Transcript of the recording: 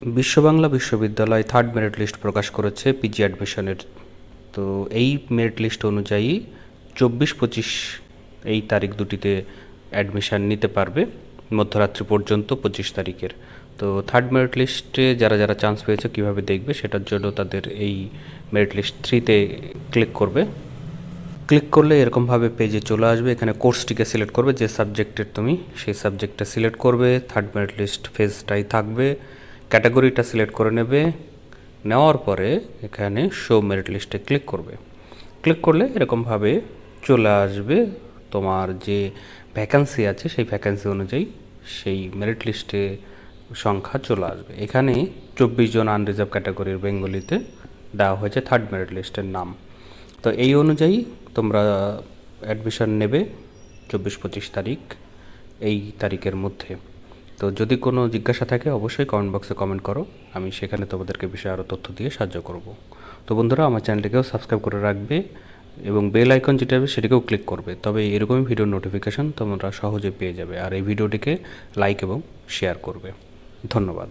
বিশ্ব বাংলা বিশ্ববিদ্যালয় third merit list প্রকাশ করেছে পিজি অ্যাডমিশনের। তো এই মেরিট লিস্ট অনুযায়ী 24-25 এই তারিখ দুটিতে অ্যাডমিশান নিতে পারবে মধ্যরাত্রি পর্যন্ত 25 তারিখের। তো থার্ড মেরিট লিস্টে যারা যারা চান্স পেয়েছে কীভাবে দেখবে সেটার জন্য তাদের এই মেরিট লিস্ট 3তে ক্লিক করবে। ক্লিক করলে এরকমভাবে পেজে চলে আসবে। এখানে কোর্সটিকে সিলেক্ট করবে, যে সাবজেক্টের তুমি সেই সাবজেক্টটা সিলেক্ট করবে। থার্ড মেরিট লিস্ট ফেজটাই থাকবে। ক্যাটাগরিটা সিলেক্ট করে নেবে। নেওয়ার পরে এখানে শো মেরিট লিস্টে ক্লিক করবে। ক্লিক করলে এরকমভাবে চলে আসবে তোমার যে ভ্যাকান্সি আছে সেই ভ্যাকান্সি অনুযায়ী সেই মেরিট লিস্টে সংখ্যা চলে আসবে। এখানে 24 জন আনরিজার্ভ ক্যাটাগরির বেঙ্গলিতে দেওয়া হয়েছে থার্ড মেরিট লিস্টের নাম। তো এই অনুযায়ী তোমরা অ্যাডমিশন নেবে 24-25 তারিখ, এই তারিখের মধ্যে। তো যদি কোনো জিজ্ঞাসা থাকে অবশ্যই কমেন্ট বক্সে কমেন্ট করো, আমি সেখানে তোমাদেরকে বিষয়ে আরও তথ্য দিয়ে সাহায্য করব। তো বন্ধুরা, আমার চ্যানেলটিকেও সাবস্ক্রাইব করে রাখবে এবং বেল আইকন যেটা হবে সেটিকেও ক্লিক করবে, তবে এরকমই ভিডিওর নোটিফিকেশান তোমরা সহজে পেয়ে যাবে। আর এই ভিডিওটিকে লাইক এবং শেয়ার করবে। ধন্যবাদ।